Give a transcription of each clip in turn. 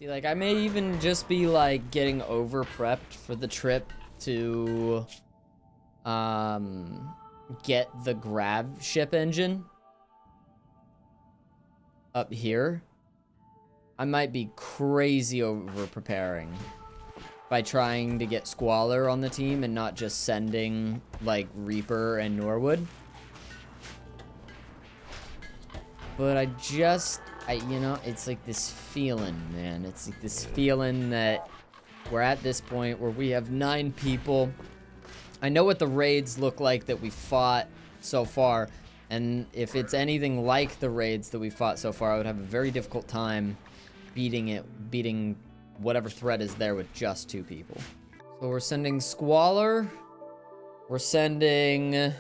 See, like, I may even just be, like, getting over-prepped for the trip to, get the Gravship engine up here. I might be crazy over-preparing by trying to get Squalor on the team and not just sending, like, Reaper and Norwood. But you know, it's like this feeling, man. It's like this feeling that we're at this point where we have 9 people. I know what the raids look like that we fought so far, and if it's anything like the raids that we fought so far, I would have a very difficult time beating whatever threat is there with just 2 people. So we're sending Squalor, we're sending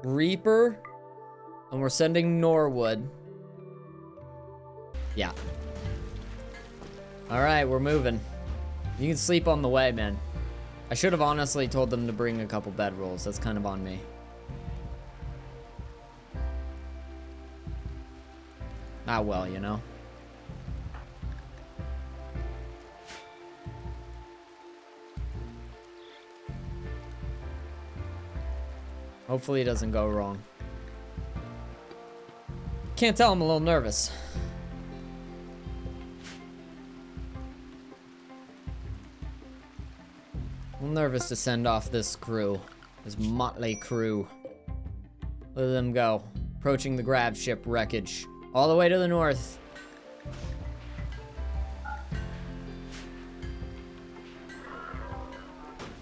Reaper, and we're sending Norwood. Yeah. Alright, we're moving. You can sleep on the way, man. I should have honestly told them to bring a couple bedrolls. That's kind of on me. Ah, well, you know. Hopefully it doesn't go wrong. Can't tell, I'm a little nervous. A little nervous to send off this crew. This motley crew. Let them go. Approaching the Gravship wreckage. All the way to the north.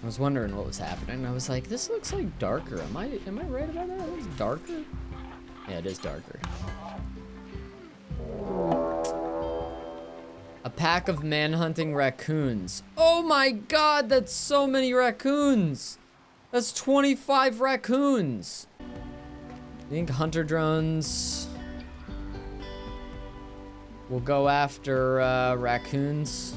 I was wondering what was happening. I was like, this looks like darker. Am I right about that? It looks darker? Yeah, it is darker. A pack of man-hunting raccoons. Oh my god, that's so many raccoons! That's 25 raccoons! I think hunter drones will go after raccoons.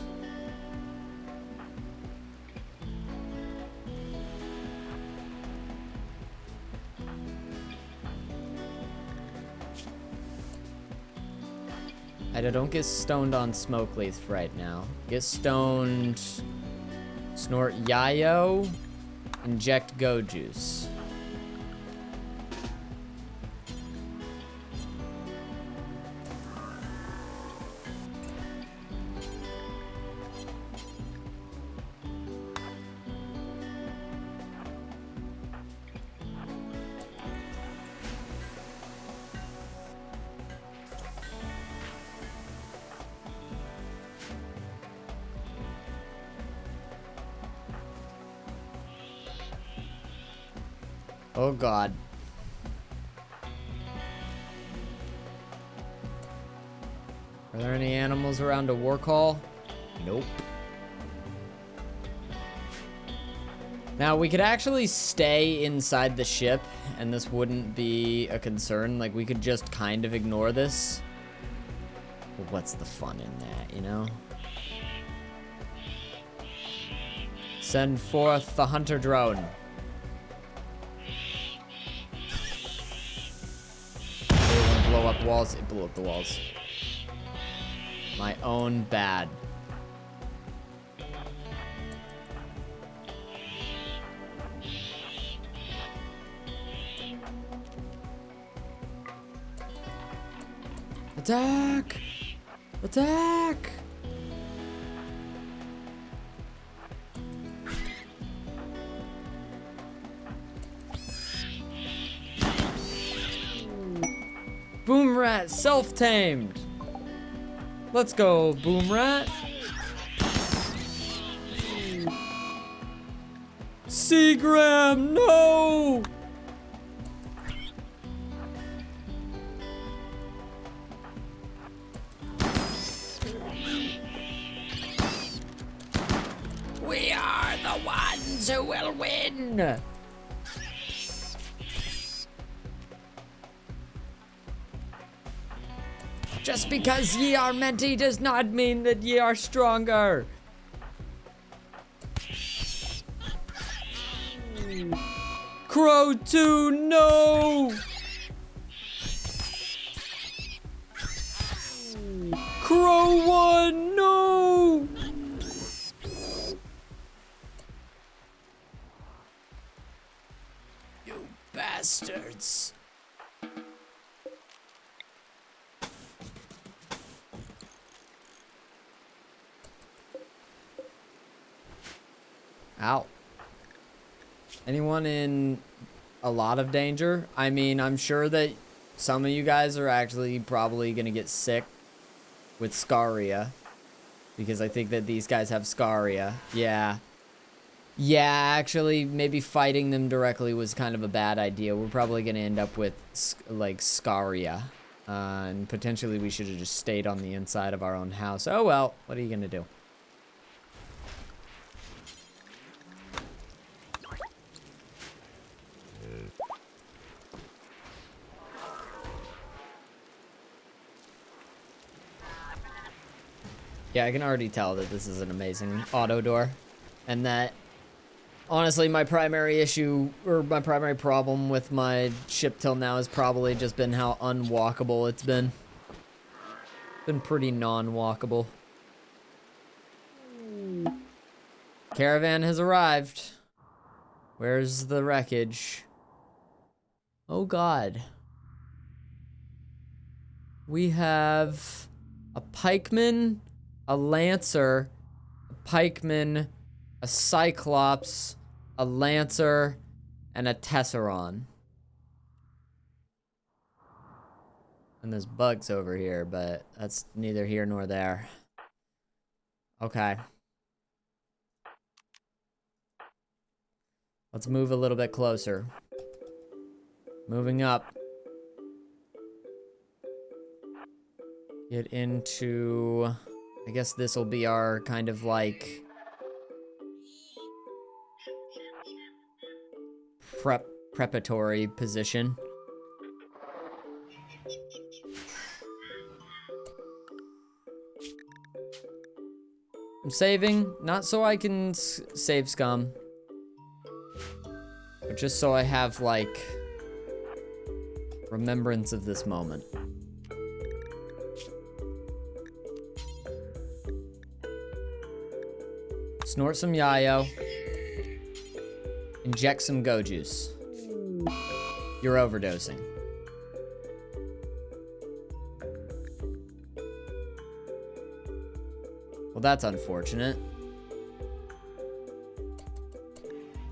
I don't get stoned on Smoke Leaf right now. Get stoned, snort Yayo, inject Go Juice. Oh god. Are there any animals around a war call? Nope. Now we could actually stay inside the ship and this wouldn't be a concern. Like we could just kind of ignore this. But what's the fun in that, you know? Send forth the hunter drone. Blow up walls. It blew up the walls. My own bad. Attack! Attack! Boom Rat self-tamed. Let's go, Boom Rat. Seagram, no! We are the ones who will win. Just because ye are menti does not mean that ye are stronger. Crow 2, no! Crow 1, no! once. Ow. Anyone in a lot of danger? I mean, I'm sure that some of you guys are actually probably gonna get sick with scaria. Because I think that these guys have scaria. Yeah. Yeah, actually, maybe fighting them directly was kind of a bad idea. We're probably gonna end up with, like, scaria. And potentially we should have just stayed on the inside of our own house. Oh well, what are you gonna do? Yeah, I can already tell that this is an amazing auto door. And that, honestly, my primary issue, or my primary problem with my ship till now has probably just been how unwalkable it's been. Been pretty non-walkable. Caravan has arrived. Where's the wreckage? Oh god. We have a pikeman, a lancer, a pikeman, a cyclops, a lancer, and a tesseron. And there's bugs over here, but that's neither here nor there. Okay. Let's move a little bit closer. Moving up. Get into... I guess this will be our kind of like... preparatory position. I'm saving, not so I can save scum, but just so I have, like, remembrance of this moment. Snort some yayo. Inject some go juice. You're overdosing. Well, that's unfortunate.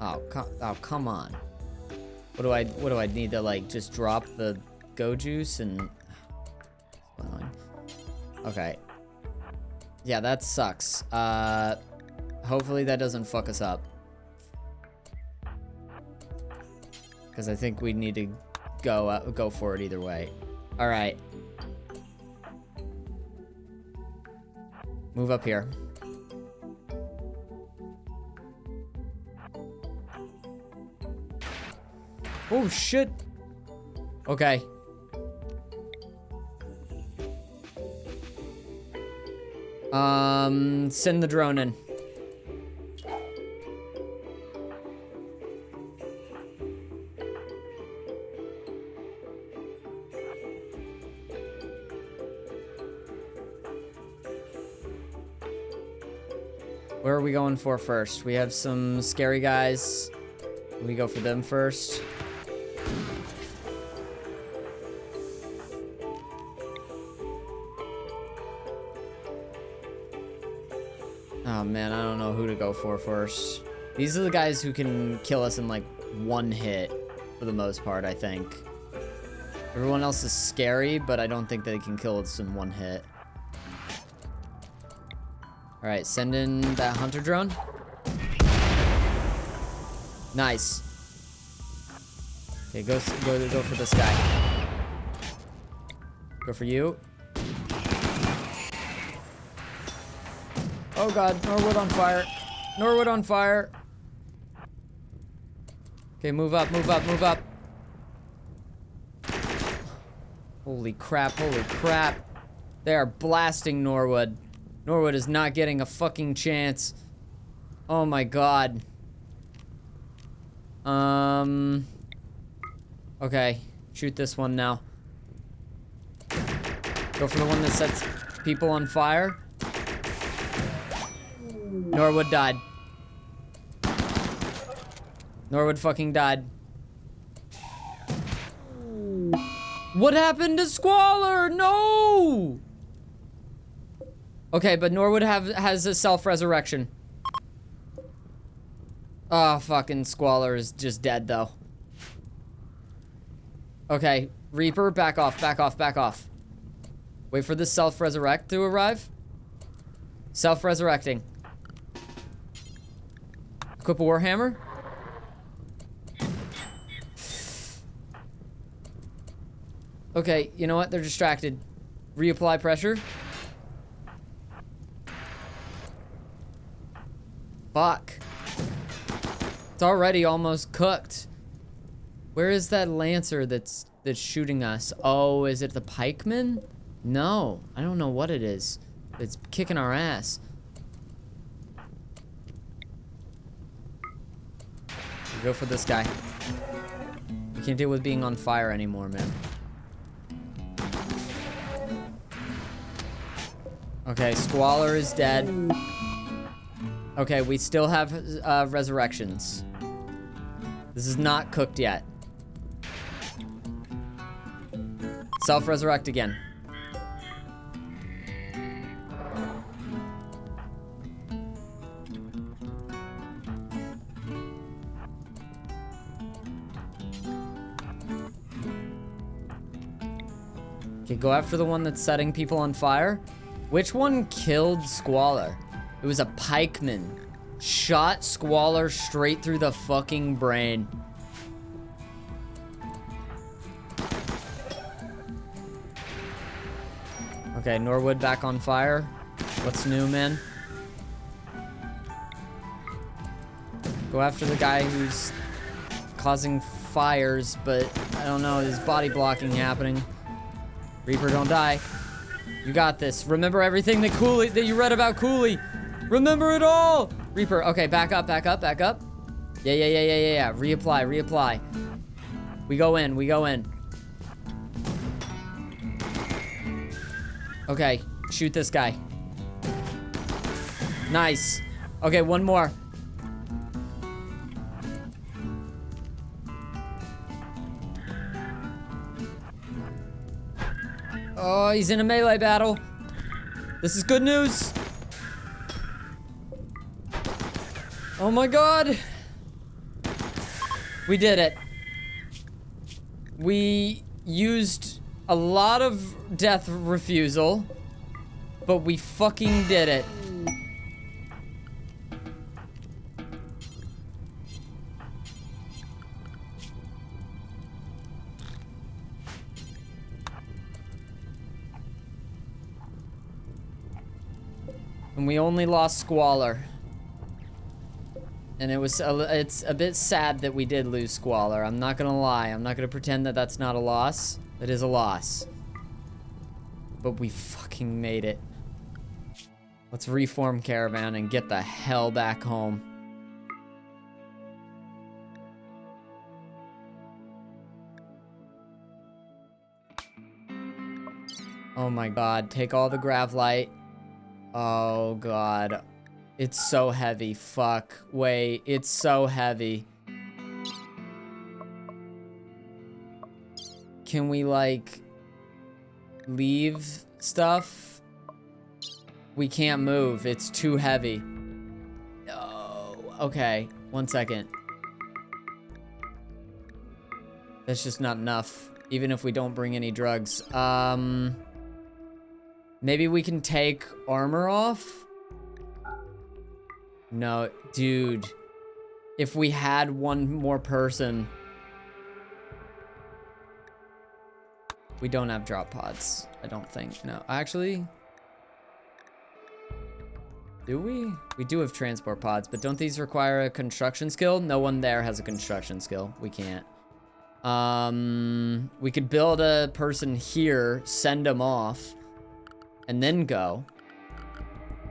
Oh, come on. What do I need to, like, just drop the go juice and... Okay. Yeah, that sucks. Hopefully that doesn't fuck us up. Because I think we need to go for it either way. All right. Move up here. Oh, shit. Okay. Send the drone in. Where are we going for first? We have some scary guys. We go for them first. Oh man, I don't know who to go for first. These are the guys who can kill us in like one hit for the most part, I think. Everyone else is scary, but I don't think they can kill us in one hit. All right, send in that hunter drone. Nice. Okay, go for this guy. Go for you. Oh god, Norwood on fire. Norwood on fire. Okay, move up, move up, move up. Holy crap, holy crap. They are blasting Norwood. Norwood is not getting a fucking chance. Oh my god. Okay, shoot this one now. Go for the one that sets people on fire. Norwood died. Norwood fucking died. What happened to Squalor? No! Okay, but Norwood has a self-resurrection. Oh, fucking Squalor is just dead, though. Okay, Reaper, back off, back off, back off. Wait for the self-resurrect to arrive. Self-resurrecting. Equip a Warhammer. Okay, you know what? They're distracted. Reapply pressure. Fuck. It's already almost cooked. Where is that Lancer that's shooting us? Oh, is it the pikeman? No, I don't know what it is. It's kicking our ass. We go for this guy. We can't deal with being on fire anymore, man. Okay, Squalor is dead. Okay, we still have resurrections. This is not cooked yet. Self-resurrect again. Okay, go after the one that's setting people on fire. Which one killed Squalor? It was a pikeman. Shot Squalor straight through the fucking brain. Okay, Norwood back on fire. What's new, man? Go after the guy who's causing fires, but I don't know, there's body blocking happening. Reaper, don't die. You got this. Remember everything that you read about Cooley. Remember it all. Reaper, okay, back up, back up, back up. Yeah. Reapply. We go in. Okay, shoot this guy. Nice. Okay, one more. Oh, he's in a melee battle. This is good news. Oh my god. We did it. We used a lot of death refusal, but we fucking did it. And we only lost Squalor. And it's a bit sad that we did lose Squalor. I'm not gonna lie. I'm not gonna pretend that that's not a loss. It is a loss. But we fucking made it. Let's reform Caravan and get the hell back home. Oh my god. Take all the Gravlight. Oh god. It's so heavy. Fuck. Wait. It's so heavy. Can we, like, leave stuff? We can't move. It's too heavy. No. Okay. 1 second. That's just not enough. Even if we don't bring any drugs. Maybe we can take armor off? No, dude. If we had one more person. We don't have drop pods, I don't think. No, actually. Do we? We do have transport pods, but don't these require a construction skill? No one there has a construction skill. We can't. We could build a person here, send them off, and then go.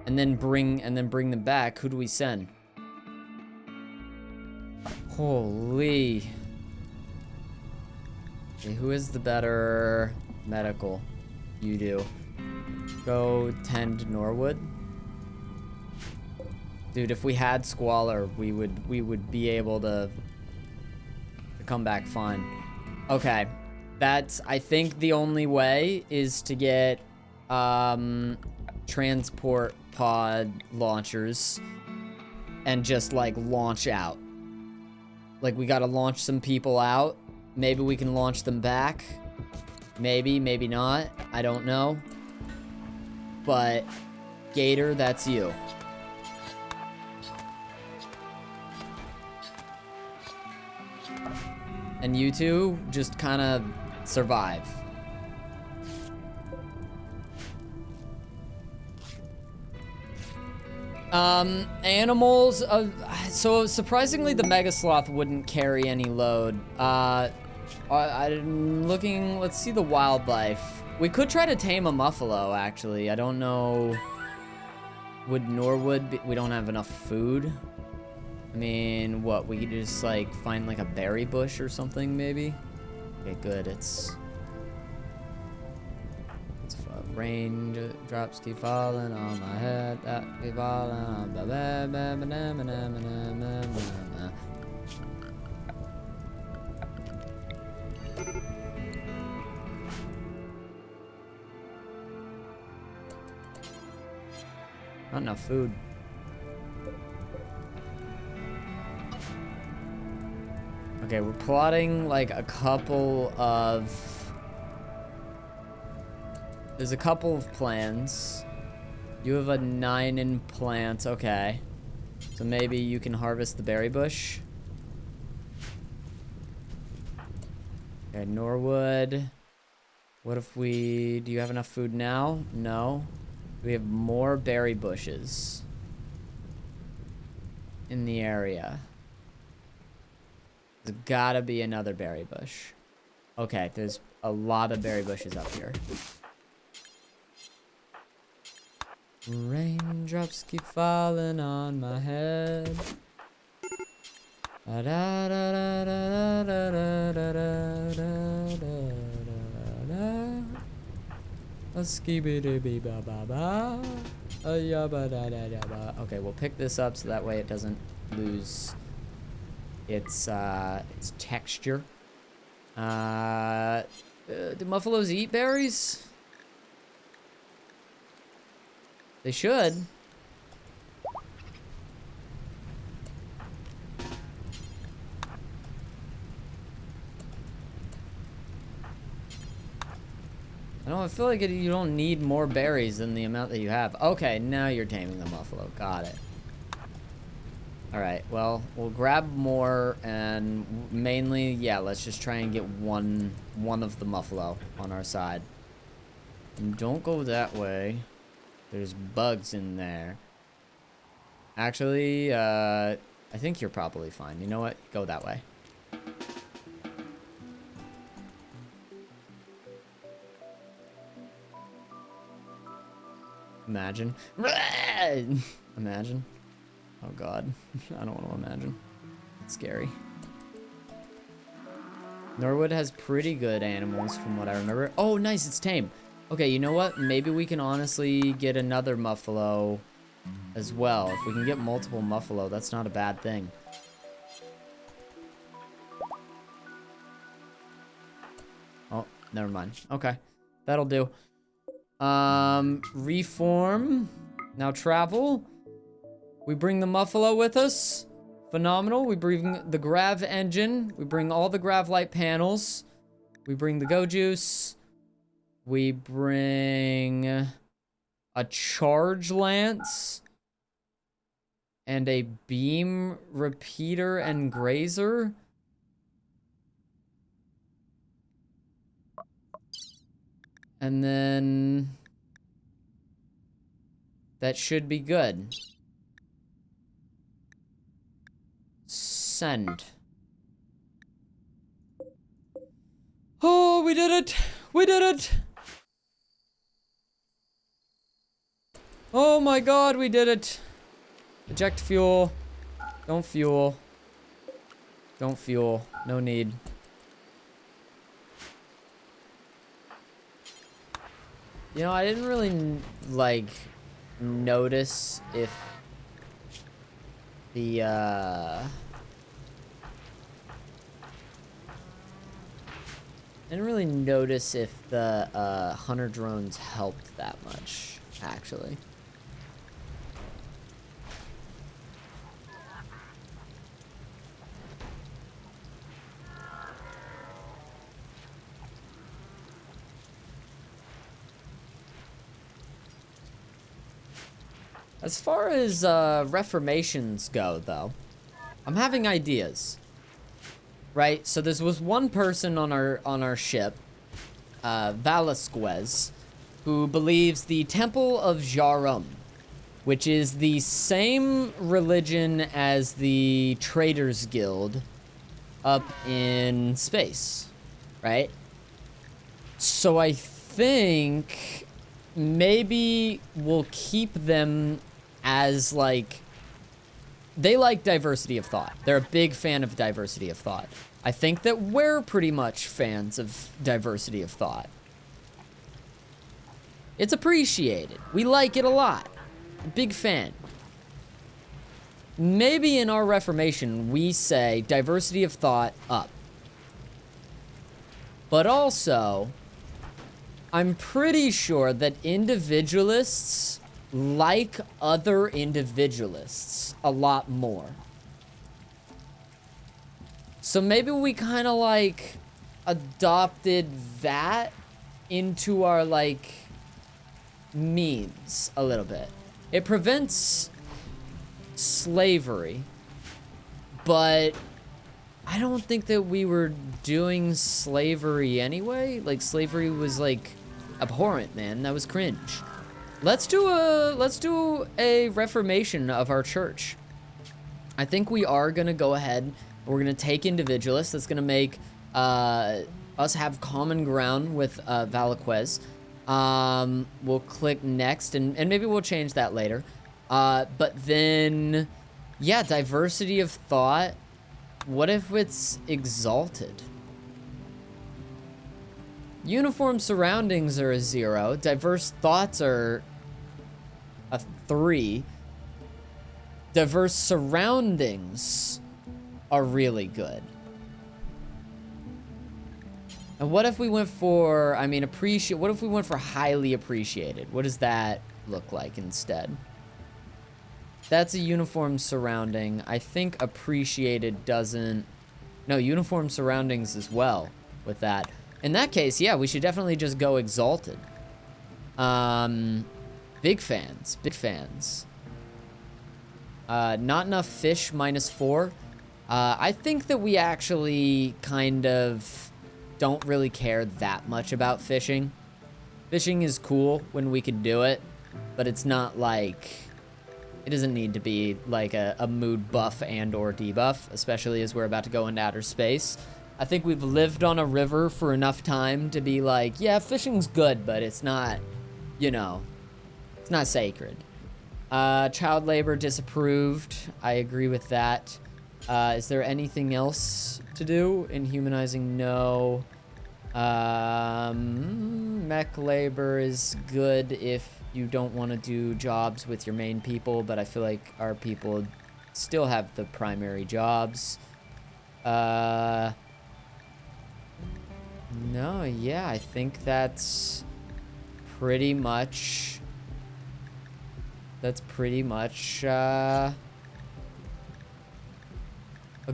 And then bring them back. Who do we send? Holy. Okay, who is the better medical? You do. Go tend Norwood. Dude, if we had Squalor, we would be able to come back fine. Okay. That's, I think the only way is to get transport pod launchers and just like launch out. Like we gotta launch some people out. Maybe we can launch them back. Maybe, maybe not. I don't know. But Gator, that's you. And you two just kind of survive. Animals, so surprisingly the Mega Sloth wouldn't carry any load. I'm looking, let's see the wildlife. We could try to tame a muffalo, actually. I don't know. Would Norwood be, we don't have enough food. I mean, what, we could just like find like a berry bush or something maybe? Okay, good, it's rain drops keep falling on my head, that keep falling on my bed. Not enough food. Okay, we're plotting like a couple of... There's a couple of plans. You have a 9 in plants, okay. So maybe you can harvest the berry bush. Okay, Norwood. What if we... Do you have enough food now? No. We have more berry bushes in the area. There's gotta be another berry bush. Okay, there's a lot of berry bushes up here. Raindrops keep falling on my head. Okay, we'll pick this up so that way it doesn't lose its texture. Do buffaloes eat berries? They should. I feel like you don't need more berries than the amount that you have. Okay, now you're taming the buffalo. Got it. Alright, well, we'll grab more, and mainly, yeah, let's just try and get one of the muffalo on our side. And don't go that way. There's bugs in there. Actually, I think you're probably fine. You know what? Go that way. Imagine. Imagine. Oh god. I don't want to imagine. It's scary. Norwood has pretty good animals from what I remember. Oh, nice. It's tame. Okay, you know what? Maybe we can honestly get another muffalo as well. If we can get multiple muffalo, that's not a bad thing. Oh, never mind. Okay. That'll do. Reform. Now travel. We bring the muffalo with us. Phenomenal. We bring the grav engine. We bring all the grav light panels. We bring the go juice. We bring a charge lance. And a beam repeater and grazer. And then that should be good. Send. Oh, we did it! We did it! Oh my god, we did it! Eject fuel. Don't fuel. Don't fuel. No need. You know, I didn't really, like, notice if the, didn't really notice if the hunter drones helped that much, actually. As far as reformations go, though, I'm having ideas. Right? So there was one person on our ship, Velasquez, who believes the Temple of Jarum, which is the same religion as the Traders Guild up in space, right? So I think maybe we'll keep them as, like, they like diversity of thought. They're a big fan of diversity of thought. I think that we're pretty much fans of diversity of thought. It's appreciated. We like it a lot. Big fan. Maybe in our Reformation, we say diversity of thought up. But also, I'm pretty sure that individualists like other individualists a lot more. So maybe we kind of like adopted that into our like memes a little bit. It prevents slavery, but I don't think that we were doing slavery anyway. Like, slavery was like abhorrent, man. That was cringe. Let's do a reformation of our church. I think we are gonna go ahead. We're gonna take individualists. That's gonna make us have common ground with Velasquez. We'll click next, and maybe we'll change that later. But then, yeah, diversity of thought. What if it's exalted? Uniform surroundings are a 0. Diverse thoughts are a 3. Diverse surroundings are really good. And what if we went for, I mean, what if we went for highly appreciated? What does that look like instead? That's a uniform surrounding. I think appreciated doesn't... No, uniform surroundings as well with that. In that case, yeah, we should definitely just go exalted. Big fans. Big fans. Not enough fish, -4. I think that we actually kind of don't really care that much about fishing. Fishing is cool when we can do it, but it's not like... It doesn't need to be like a mood buff and or debuff, especially as we're about to go into outer space. I think we've lived on a river for enough time to be like, yeah, fishing's good, but it's not, you know, it's not sacred. Child labor disapproved. I agree with that. Is there anything else to do in humanizing? No. Mech labor is good if you don't want to do jobs with your main people, but I feel like our people still have the primary jobs. No, yeah, I think that's pretty much a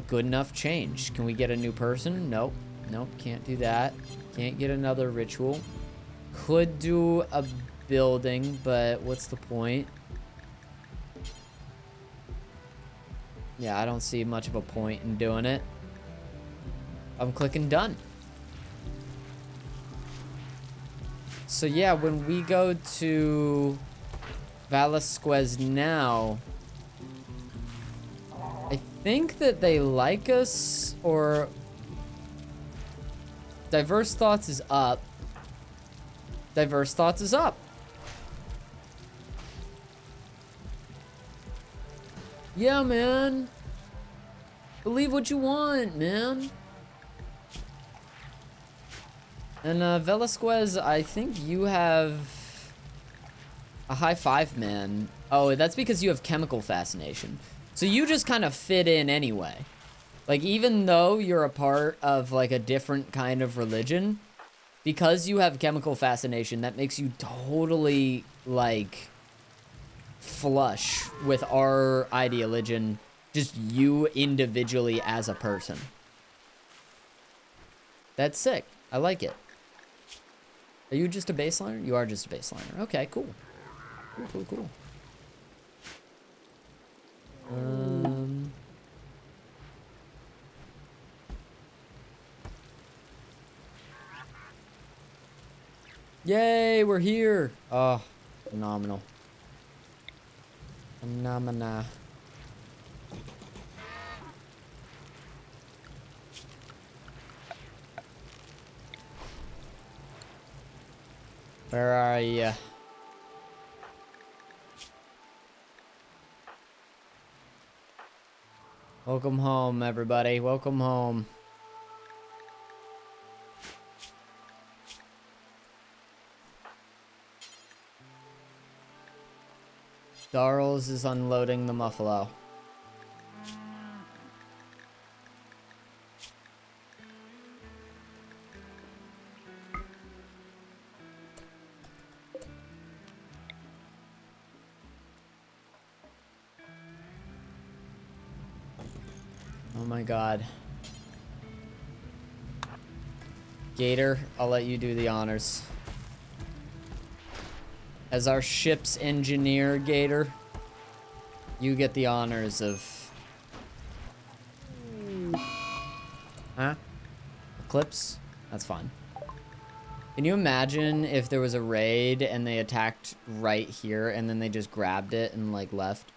good enough change. Can we get a new person? Nope. Nope, can't do that. Can't get another ritual. Could do a building, but what's the point? Yeah, I don't see much of a point in doing it. I'm clicking done. So yeah, when we go to Velasquez now, I think that they like us, or diverse thoughts is up. Diverse thoughts is up. Yeah, man. Believe what you want, man. And Velasquez, I think you have a high 5, man. Oh, that's because you have chemical fascination. So you just kind of fit in anyway. Like, even though you're a part of, like, a different kind of religion, because you have chemical fascination, that makes you totally, like, flush with our ideology, just you individually as a person. That's sick. I like it. Are you just a baseliner? You are just a baseliner. Okay, cool. Cool. Yay, we're here. Oh, phenomenal. Phenomena. Where are ya? Welcome home, everybody. Welcome home. Darls is unloading the muffalo. Oh my god. Gator, I'll let you do the honors. As our ship's engineer, Gator, you get the honors of... Huh? Eclipse? That's fine. Can you imagine if there was a raid and they attacked right here and then they just grabbed it and, like, left?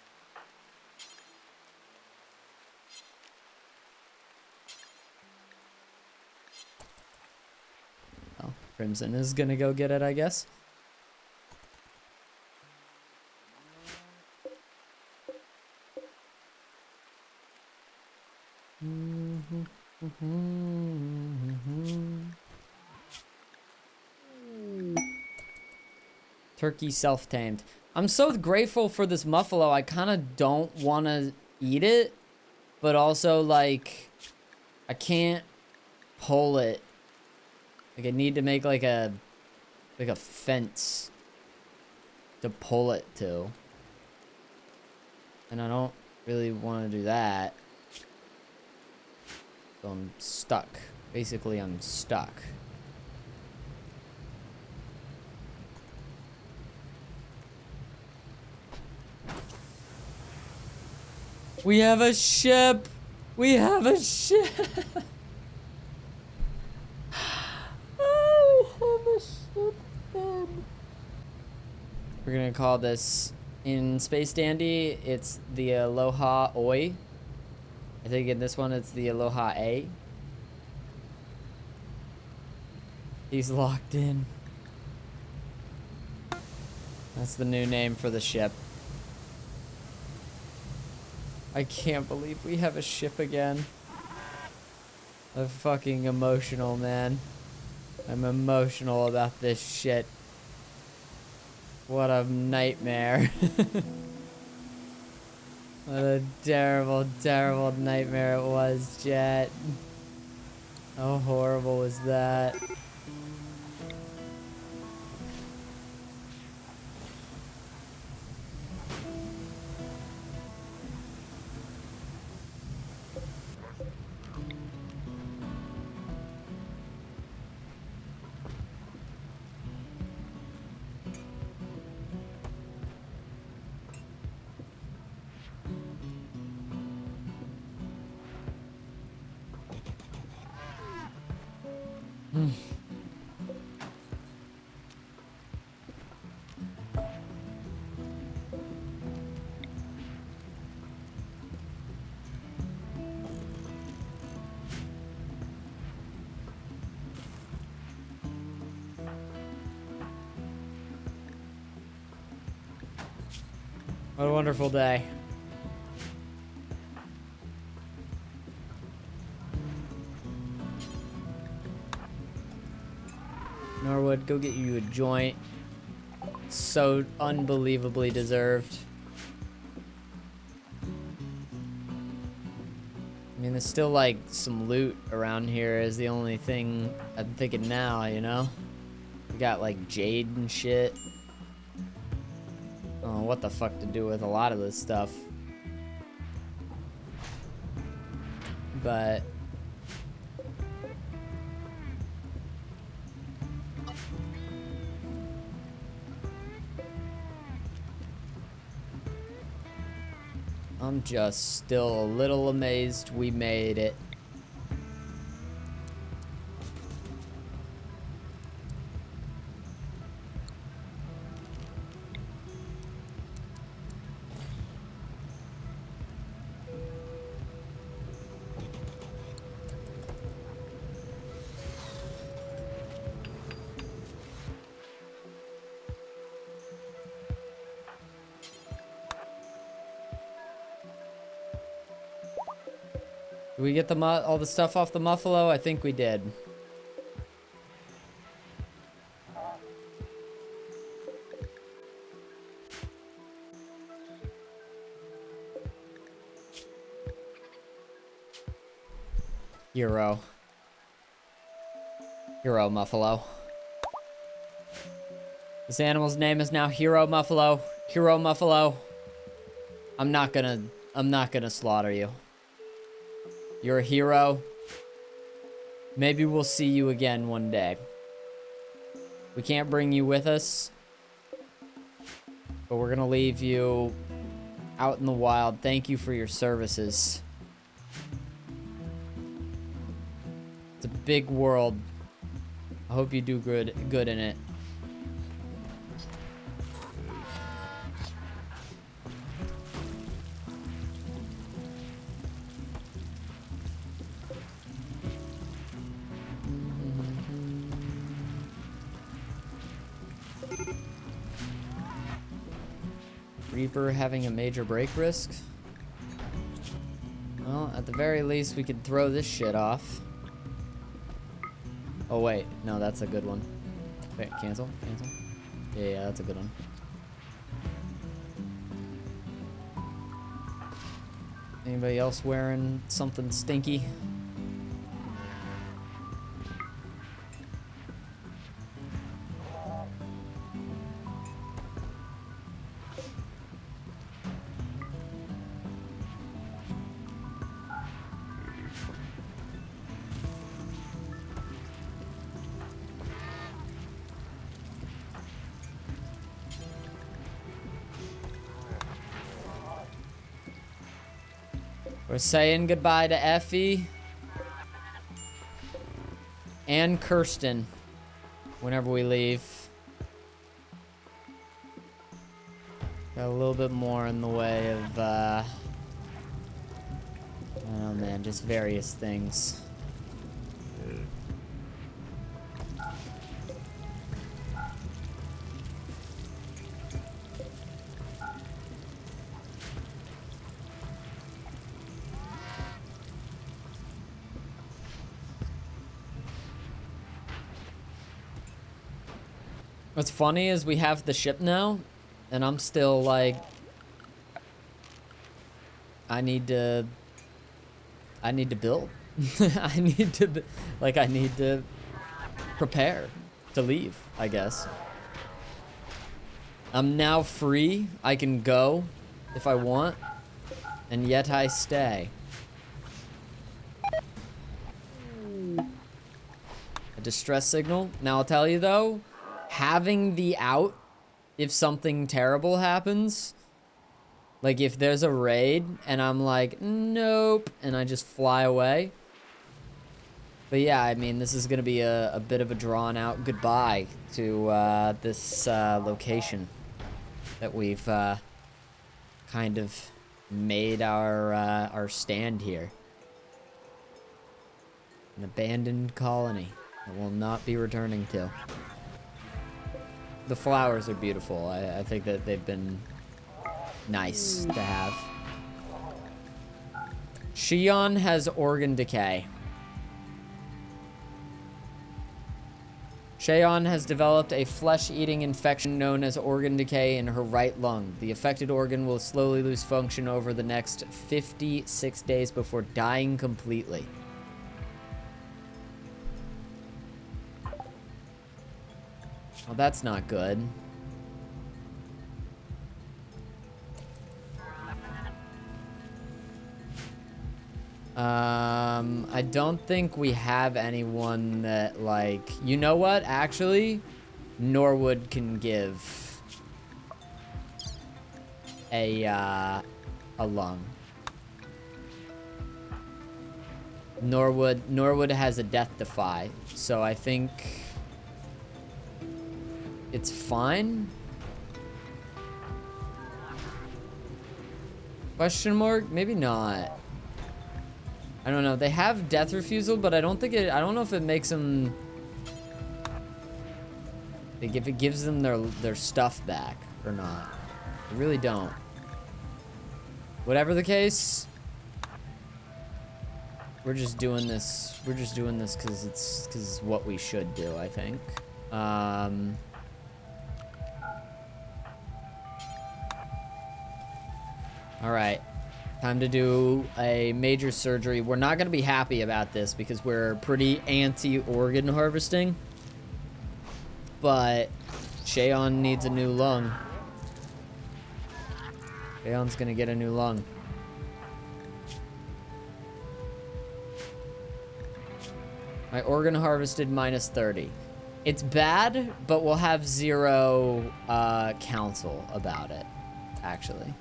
Oh, Crimson is gonna go get it, I guess. Turkey self-tamed. I'm so grateful for this muffalo. I kind of don't want to eat it, but also, like, I can't pull it. Like, I need to make, like a fence to pull it to. And I don't really want to do that. So I'm stuck. Basically, I'm stuck. We have a ship! We have a ship! Oh, we have a ship, man. We're gonna call this, in Space Dandy, it's the Aloha Oi. I think in this one, it's the Aloha A. He's locked in. That's the new name for the ship. I can't believe we have a ship again. I'm fucking emotional, man. I'm emotional about this shit. What a nightmare. What a terrible, terrible nightmare it was, chat. How horrible was that? What a wonderful day. Norwood, go get you a joint. So unbelievably deserved. mean, there's still like some loot around here is the only thing I'm thinking now, you know? We got like jade and shit. I don't know what the fuck to do with a lot of this stuff. But I'm just still a little amazed we made it. Did we get all the stuff off the muffalo? I think we did. Hero Muffalo. This animal's name is now Hero Muffalo. Hero Muffalo. I'm not gonna slaughter you. You're a hero. Maybe we'll see you again one day. We can't bring you with us, but we're gonna leave you out in the wild. Thank you for your services. It's a big world. I hope you do good in it. Reaper having a major break risk? Well, at the very least, we could throw this shit off. Oh, wait. No, that's a good one. Wait, cancel? Cancel? Yeah, that's a good one. Anybody else wearing something stinky? We're saying goodbye to Effie and Kirsten whenever we leave. Got a little bit more in the way of, I don't know, man, just various things. What's funny is we have the ship now, and I'm still like, I need to build. I need to prepare to leave, I guess. I'm now free. I can go if I want, and yet I stay. A distress signal. Now I'll tell you though, having the out if something terrible happens, like if there's a raid and I'm like, nope, and I just fly away. But yeah, I mean, this is gonna be a bit of a drawn out goodbye to this location that we've kind of made our stand here. An abandoned colony that we'll not be returning to. The flowers are beautiful. I think that they've been nice to have. Shion has organ decay. Cheon has developed a flesh-eating infection known as organ decay in her right lung. The affected organ will slowly lose function over the next 56 days before dying completely. Well, that's not good. I don't think we have anyone that, like, you know what? Actually, Norwood can give a lung. Norwood has a death defy, so I think it's fine. Question mark? Maybe not. I don't know. They have death refusal, but I don't know if it makes them, like, if it gives them their stuff back or not. I really don't. Whatever the case, we're just doing this. We're just doing this because it's what we should do, I think. All right. Time to do a major surgery. We're not going to be happy about this because we're pretty anti-organ harvesting. But Cheon needs a new lung. Cheon's going to get a new lung. My organ harvested minus 30. It's bad, but we'll have zero counsel about it, actually.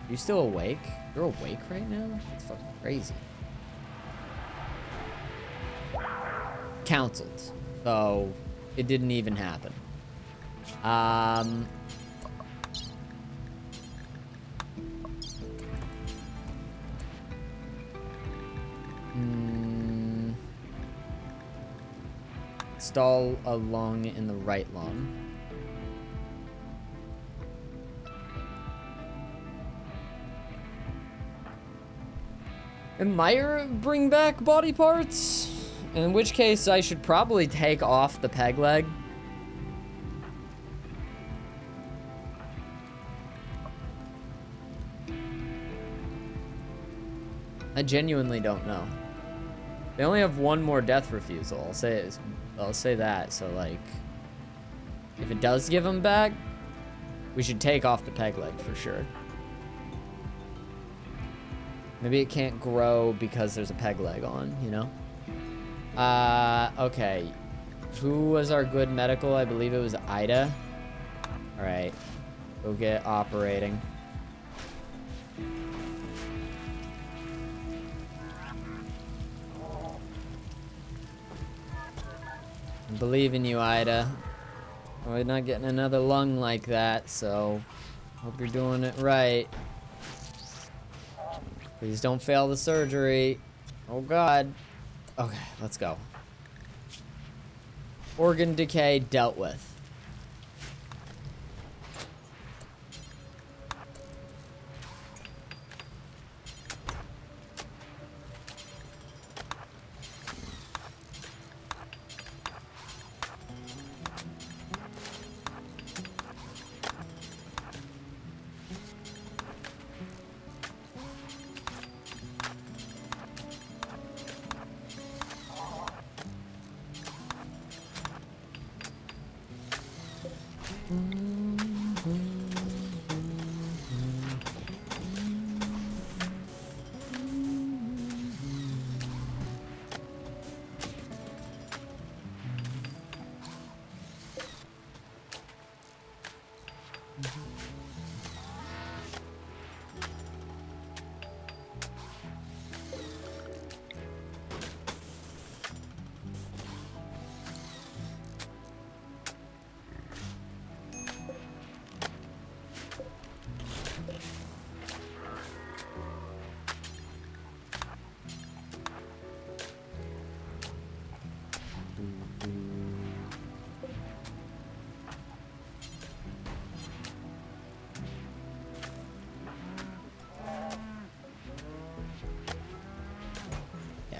You still awake? You're awake right now? That's fucking crazy. Counseled. So, it didn't even happen. Install a lung in the right lung. It might bring back body parts, in which case I should probably take off the peg leg. I genuinely don't know. They only have one more death refusal. I'll say that. So, like, if it does give them back, we should take off the peg leg for sure. Maybe it can't grow because there's a peg leg on, you know? Okay. Who was our good medical? I believe it was Ida. Alright. Go get operating. I believe in you, Ida. We're not getting another lung like that, so hope you're doing it right. Please don't fail the surgery. Oh, God. Okay, let's go. Organ decay dealt with.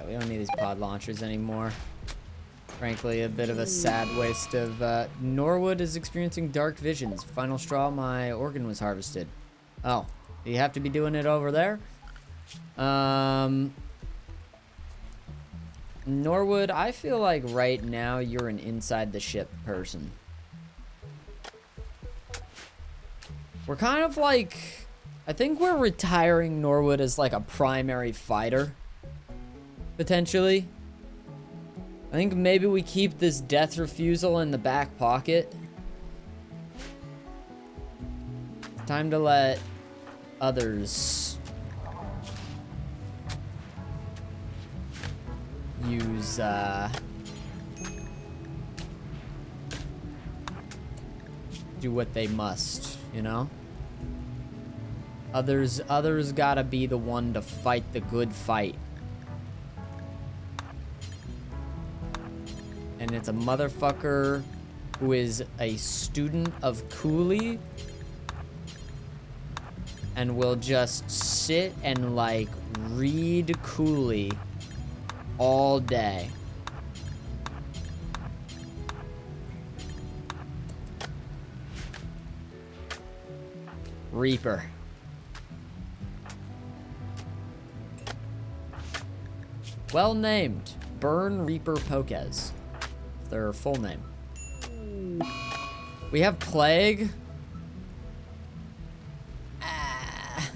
We don't need these pod launchers anymore. Frankly, a bit of a sad waste of, Norwood is experiencing dark visions. Final straw, my organ was harvested. Oh, you have to be doing it over there? Norwood, I feel like right now you're an inside the ship person. We're kind of like, I think we're retiring Norwood as like a primary fighter, potentially. I think maybe we keep this death refusal in the back pocket. It's time to let others use, do what they must, you know? Others gotta be the one to fight the good fight. And it's a motherfucker who is a student of Cooley and will just sit and like read Cooley all day. Reaper. Well named. Burn Reaper Pokez. Their full name. We have Plague. Ah.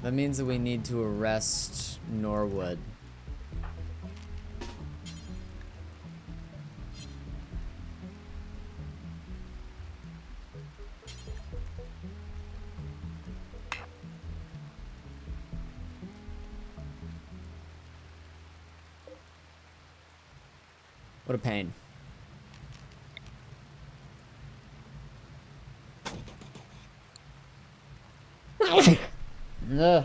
That means that we need to arrest Norwood. What a pain. Ugh.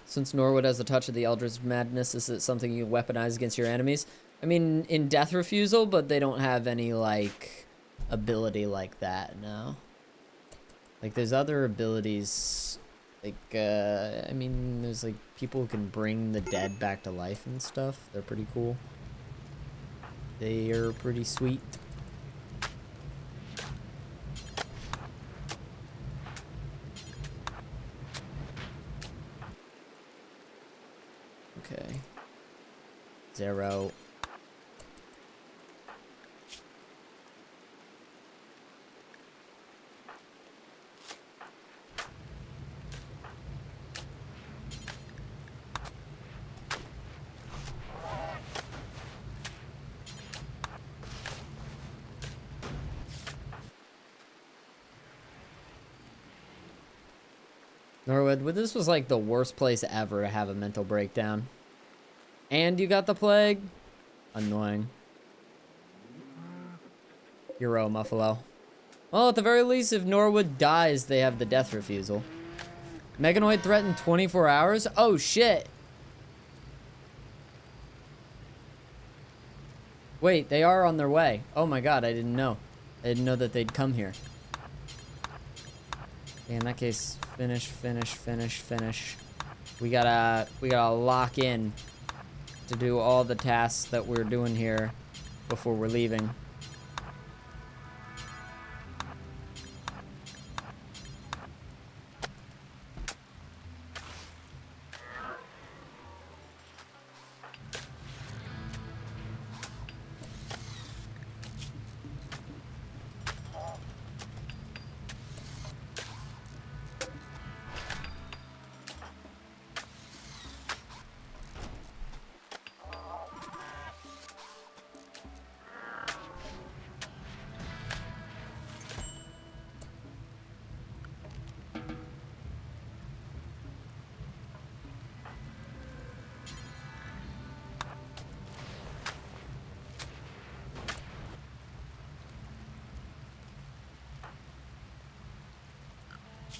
Since Norwood has a touch of the Eldritch Madness, is it something you weaponize against your enemies? I mean, in Death Refusal, but they don't have any, like, ability like that, no. Like, there's other abilities... Like, I mean, there's, like, people who can bring the dead back to life and stuff. They're pretty cool. They are pretty sweet. Okay. 0. Norwood, well, this was like the worst place ever to have a mental breakdown. And you got the plague? Annoying. Hero, Muffalo. Well, at the very least, if Norwood dies, they have the death refusal. Meganoid threatened 24 hours? Oh, shit. Wait, they are on their way. Oh my god, I didn't know. I didn't know that they'd come here. In that case, finish. We gotta lock in to do all the tasks that we're doing here before we're leaving.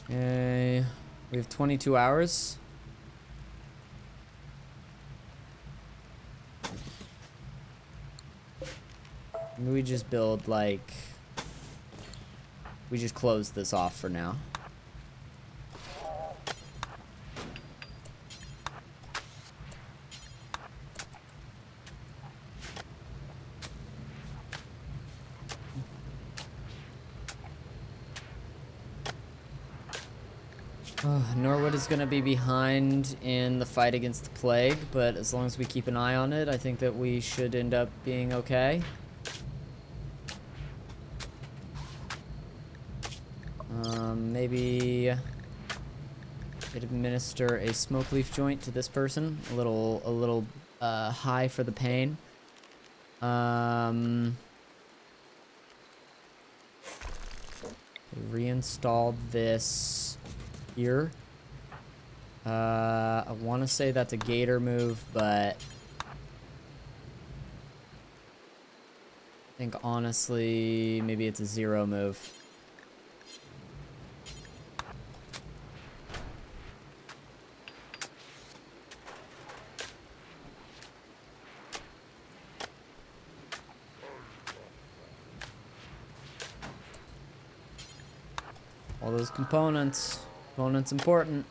Okay, we have 22 hours. Maybe we just build like we just close this off for now. Norwood is going to be behind in the fight against the plague, but as long as we keep an eye on it, I think that we should end up being okay. Maybe administer a smoke leaf joint to this person. A little high for the pain. Reinstalled this here. I want to say that's a gator move, but I think honestly, maybe it's a 0 move. All those components. Components important.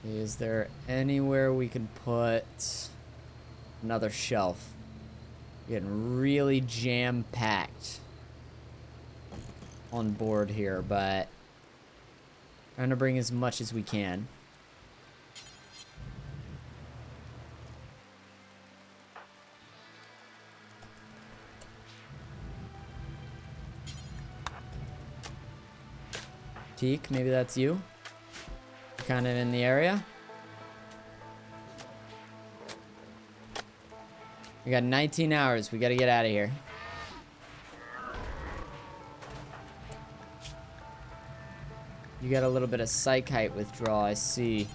Is there anywhere we can put another shelf? Getting really jam-packed on board here, but trying to bring as much as we can. Teak, maybe that's you. Kind of in the area. We got 19 hours. We got to get out of here. You got a little bit of psych height withdrawal, I see.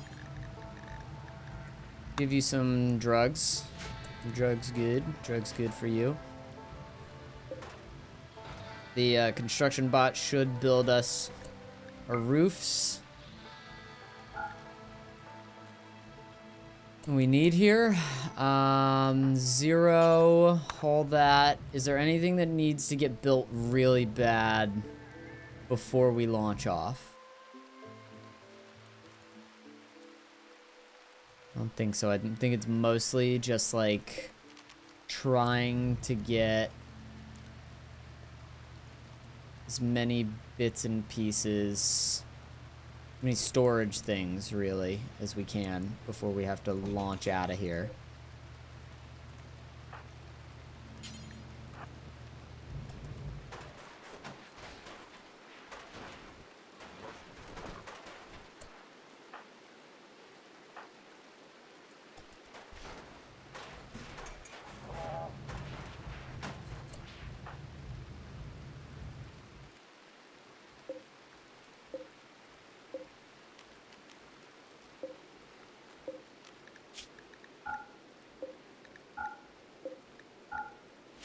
Give you some drugs. Drugs good. Drugs good for you. The construction bot should build us our roofs. We need here 0, all that. Is there anything that needs to get built really bad before we launch off? I don't think so. I think it's mostly just like trying to get as many bits and pieces, as many storage things really as we can before we have to launch out of here.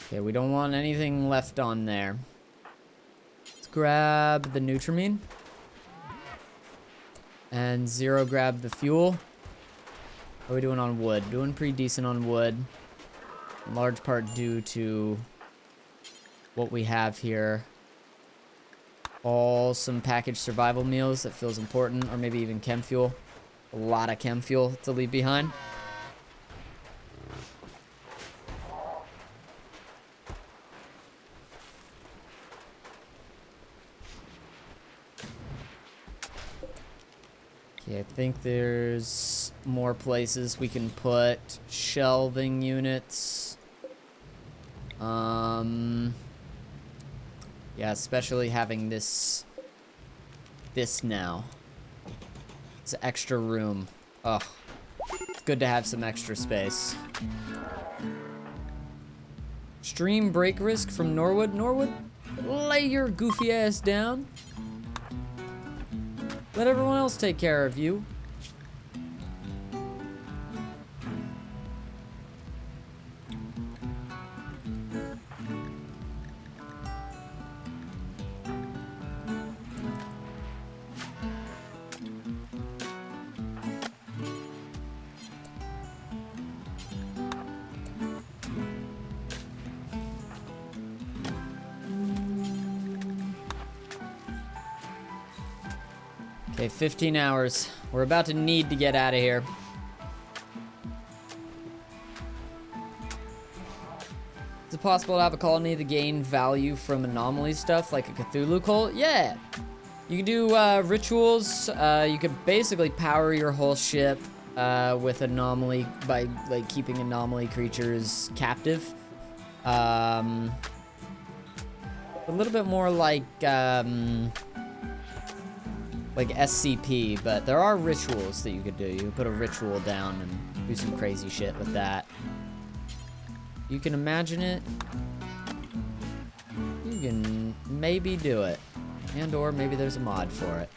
Okay, we don't want anything left on there. Let's grab the Nutrimine. And 0 grab the fuel. How are we doing on wood? Doing pretty decent on wood. In large part due to what we have here. Some packaged survival meals. That feels important. Or maybe even chem fuel. A lot of chem fuel to leave behind. Okay, I think there's more places we can put shelving units. Yeah, especially having this now. It's extra room. Oh, it's good to have some extra space. Stream break risk from Norwood. Norwood, lay your goofy ass down. Let everyone else take care of you. Okay, 15 hours. We're about to need to get out of here. Is it possible to have a colony that gain value from anomaly stuff like a Cthulhu cult? Yeah. You can do rituals. You could basically power your whole ship with anomaly by like keeping anomaly creatures captive. A little bit more like SCP, but there are rituals that you could do. You can put a ritual down and do some crazy shit with that. You can imagine it. You can maybe do it. And or maybe there's a mod for it.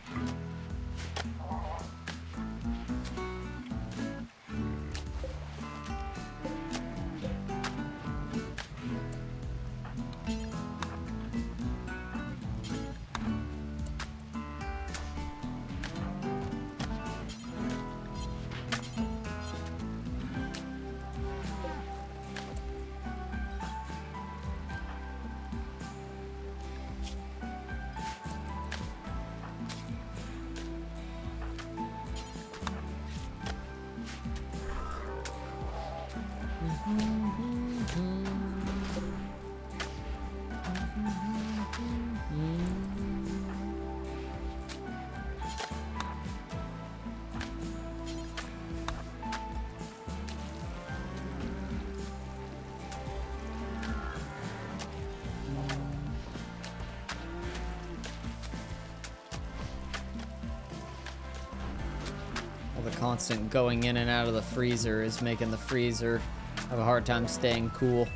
The constant going in and out of the freezer is making the freezer have a hard time staying cool.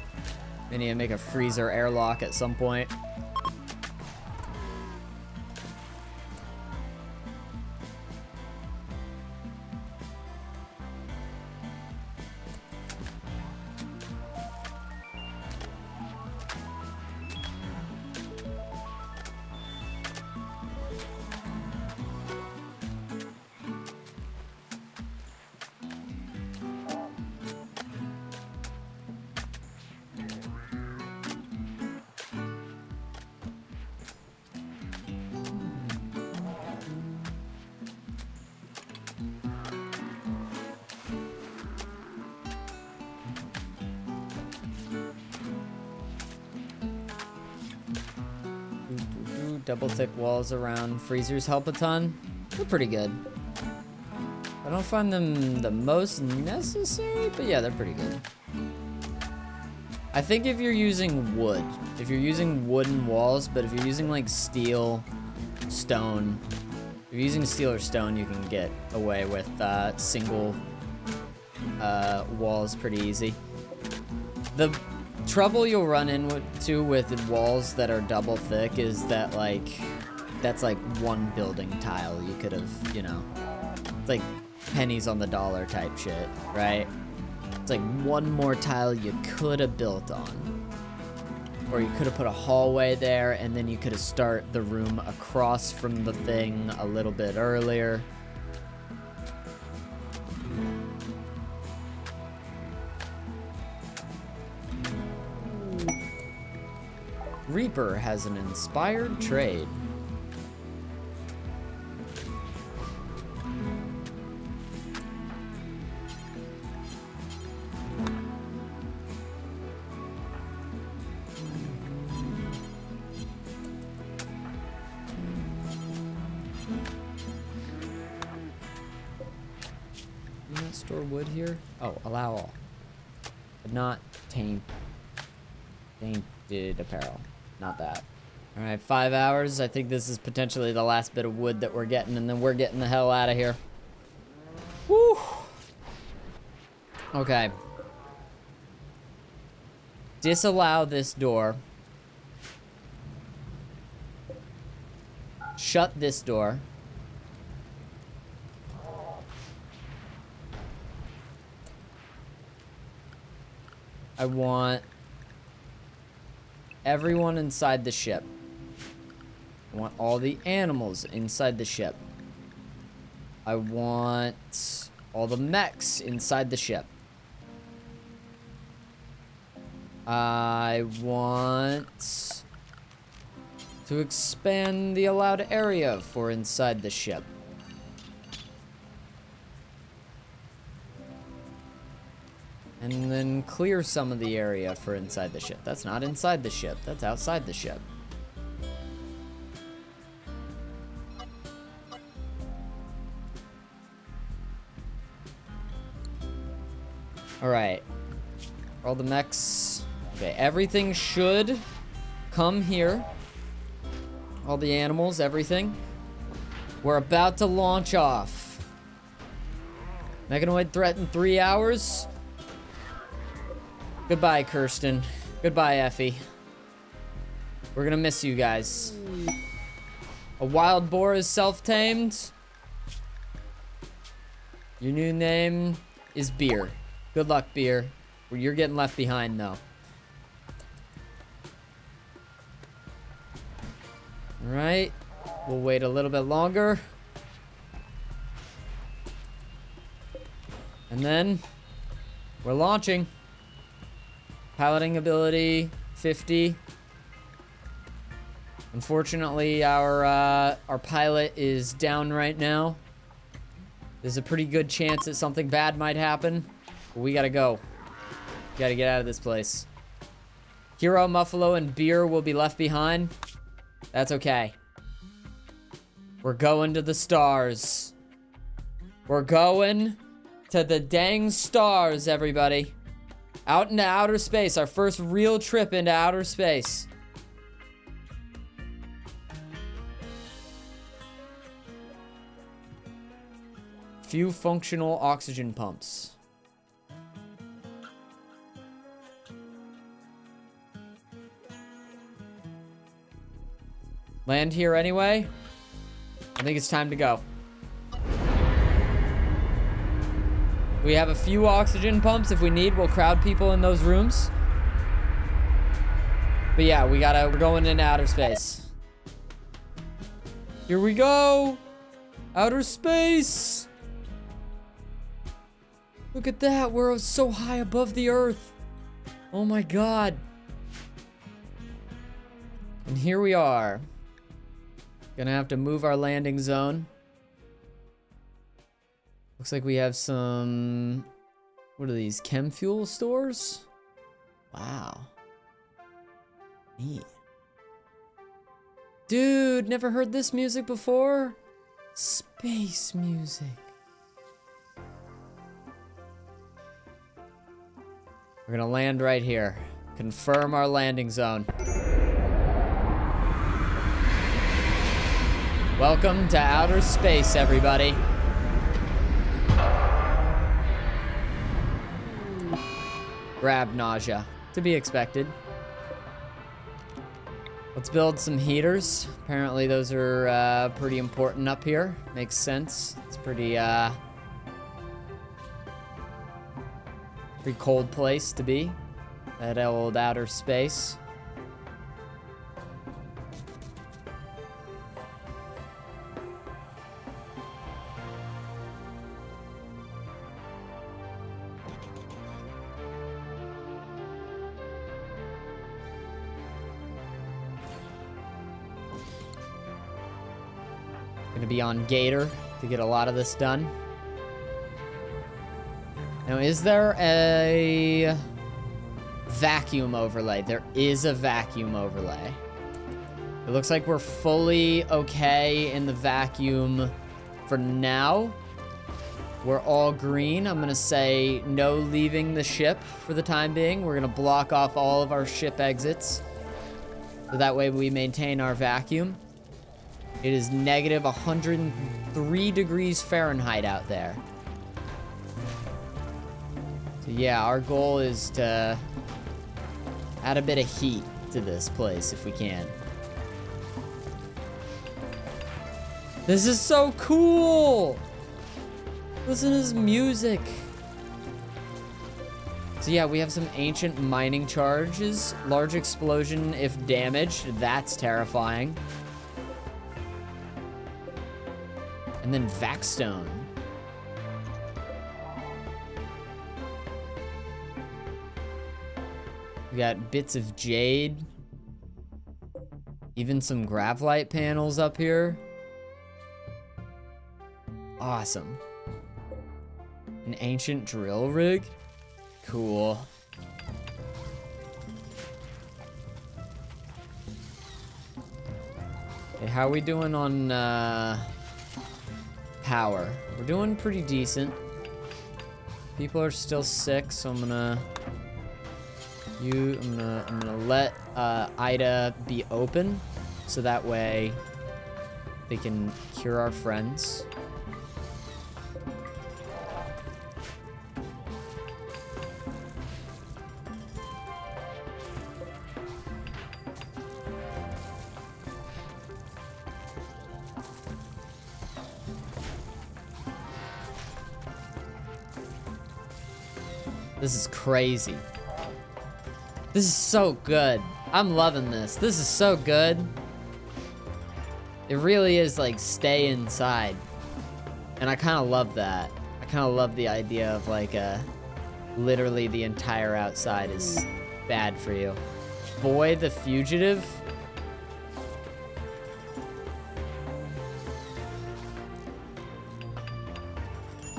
We need to make a freezer airlock at some point. Double thick walls around freezers help a ton. They're pretty good. I don't find them the most necessary, but yeah, they're pretty good. I think if you're using wood, if you're using wooden walls, but if you're using like steel, stone, if you're using steel or stone, you can get away with single walls pretty easy. The trouble you'll run into with walls that are double thick is that like that's like one building tile you could have, you know, it's like pennies on the dollar type shit, right? It's like one more tile you could have built on, or you could have put a hallway there and then you could have started the room across from the thing a little bit earlier. Reaper has an inspired trade. You not store wood here? Oh, allow all. But not tainted apparel. Not that. All right, 5 hours. I think this is potentially the last bit of wood that we're getting, and then we're getting the hell out of here. Woo! Okay. Disallow this door. Shut this door. I want everyone inside the ship. I want all the animals inside the ship. I want all the mechs inside the ship. I want to expand the allowed area for inside the ship. And then clear some of the area for inside the ship. That's not inside the ship. That's outside the ship. Alright. All the mechs. Okay, everything should come here. All the animals, everything. We're about to launch off. Mechanoid threat in 3 hours. Goodbye, Kirsten. Goodbye, Effie. We're gonna miss you guys. A wild boar is self-tamed. Your new name is Beer. Good luck, Beer. You're getting left behind, though. Alright. We'll wait a little bit longer. And then we're launching. Piloting ability 50. Unfortunately, our pilot is down right now. There's a pretty good chance that something bad might happen. But we gotta go. We gotta get out of this place. Hero, Muffalo, and Beer will be left behind. That's okay. We're going to the stars. We're going to the dang stars, everybody. Out into outer space. Our first real trip into outer space. Few functional oxygen pumps. Land here anyway. I think it's time to go. We have a few oxygen pumps. If we need, we'll crowd people in those rooms. But yeah, we're going into outer space. Here we go. Outer space. Look at that. We're so high above the earth. Oh my God. And here we are. Gonna have to move our landing zone. Looks like we have some, what are these, chem fuel stores? Wow. Neat. Dude, never heard this music before? Space music. We're gonna land right here. Confirm our landing zone. Welcome to outer space, everybody. Grab nausea, to be expected. Let's build some heaters. Apparently those are pretty important up here. Makes sense. It's pretty cold place to be. That old outer space. Gonna be on Gator to get a lot of this done. Now, is there a vacuum overlay? There is a vacuum overlay. It looks like we're fully okay in the vacuum for now. We're all green. I'm gonna say no leaving the ship for the time being. We're gonna block off all of our ship exits, so that way we maintain our vacuum. It is negative 103 degrees Fahrenheit out there. So yeah, our goal is to add a bit of heat to this place if we can. This is so cool! Listen to this music. So yeah, we have some ancient mining charges. Large explosion if damaged. That's terrifying. And then Vaxstone. We got bits of jade. Even some Gravlight panels up here. Awesome. An ancient drill rig. Cool. Okay, how are we doing on power? We're doing pretty decent. People are still sick, so I'm gonna let Ida be open, so that way they can cure our friends. This is crazy. This is so good. I'm loving this. This is so good. It really is like stay inside. And I kind of love that. I kind of love the idea of like literally the entire outside is bad for you. Boy the Fugitive.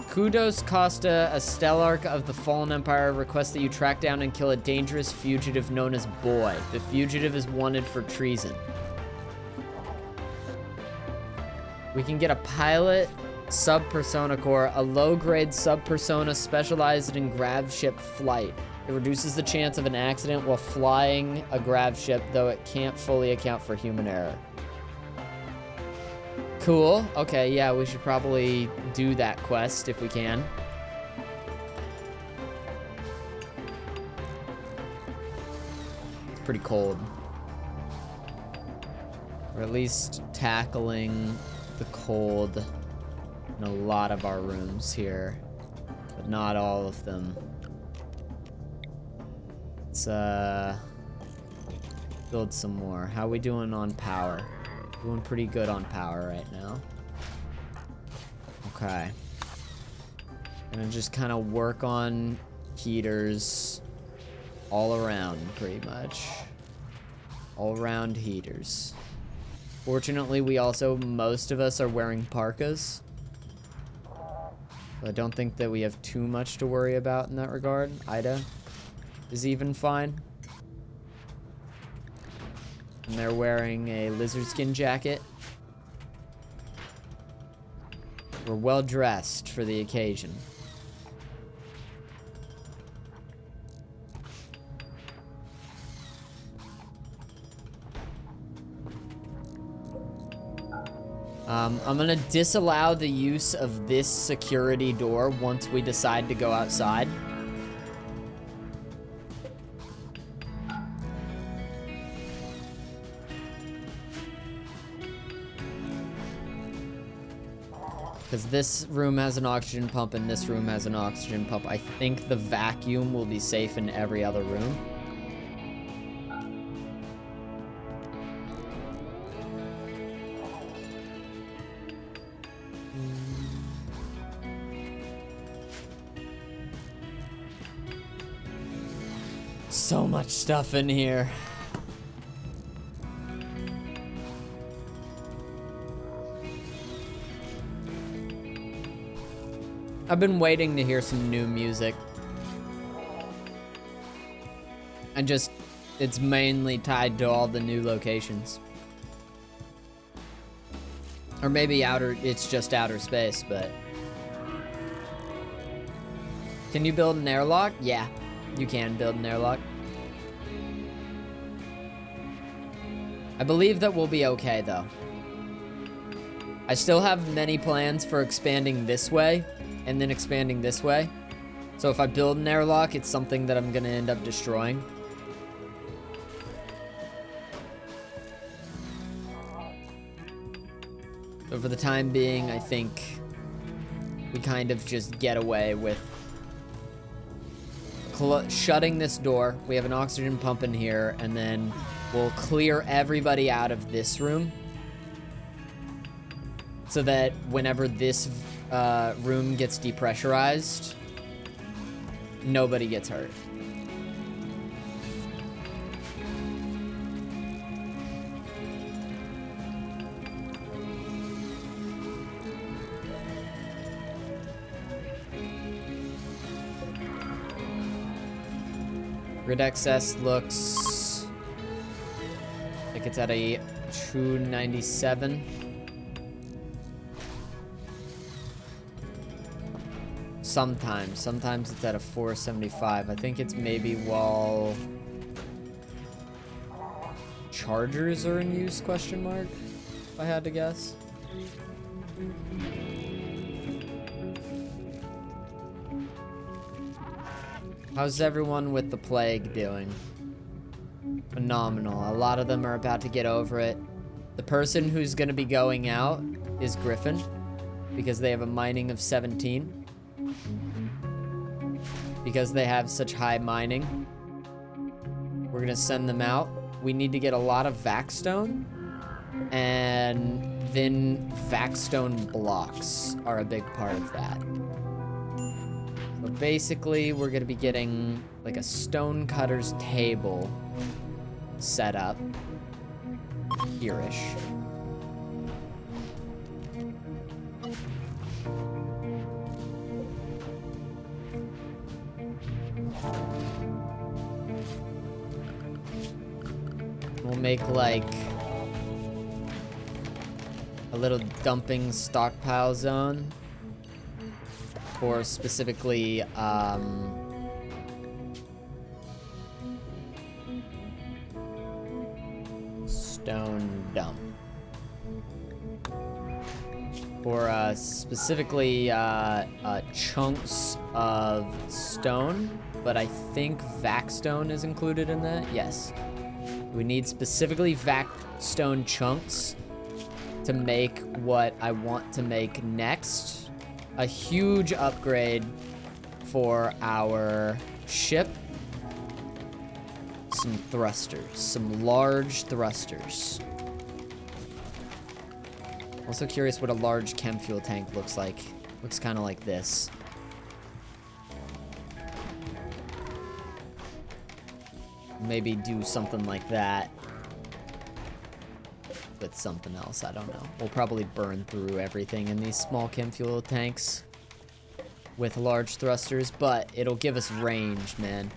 Kudos Costa, a Stellarch of the Fallen Empire, requests that you track down and kill a dangerous fugitive known as Boy. The fugitive is wanted for treason. We can get a pilot sub-persona core, a low-grade sub-persona specialized in Gravship flight. It reduces the chance of an accident while flying a Gravship, though it can't fully account for human error. Cool. Okay, yeah, we should probably do that quest if we can. It's pretty cold. Or at least tackling the cold in a lot of our rooms here, but not all of them. Let's build some more. How are we doing on power? Doing pretty good on power right now. Okay. Gonna just kind of work on heaters all around, pretty much. All around heaters. Fortunately, we also, most of us are wearing parkas. So I don't think that we have too much to worry about in that regard. Ida is even fine. And they're wearing a lizard skin jacket. We're well dressed for the occasion. I'm gonna disallow the use of this security door once we decide to go outside. Because this room has an oxygen pump and this room has an oxygen pump. I think the vacuum will be safe in every other room. So much stuff in here. I've been waiting to hear some new music. And just, it's mainly tied to all the new locations. Or maybe it's just outer space, but. Can you build an airlock? Yeah, you can build an airlock. I believe that we'll be okay, though. I still have many plans for expanding this way. And then expanding this way. So if I build an airlock, it's something that I'm gonna end up destroying. So for the time being, I think we kind of just get away with shutting this door. We have an oxygen pump in here, and then we'll clear everybody out of this room. So that whenever this room gets depressurized, nobody gets hurt. Grid excess looks like it's at a 297. Sometimes it's at a 475. I think it's maybe while chargers are in use, question mark, if I had to guess. How's everyone with the plague doing? Phenomenal. A lot of them are about to get over it. The person who's going to be going out is Griffin, because they have a mining of 17. Because they have such high mining. We're going to send them out. We need to get a lot of Vaxstone, and then Vaxstone blocks are a big part of that. So basically, we're going to be getting like a stonecutter's table set up here-ish. We'll make like a little dumping stockpile zone for specifically stone dump. For specifically chunks of stone, but I think Vaxstone is included in that. Yes. We need specifically Vaxstone chunks to make what I want to make next. A huge upgrade for our ship. Some thrusters, some large thrusters. Also curious what a large chem fuel tank looks like. Looks kind of like this. Maybe do something like that with something else, I don't know. We'll probably burn through everything in these small chem fuel tanks with large thrusters, but it'll give us range, man.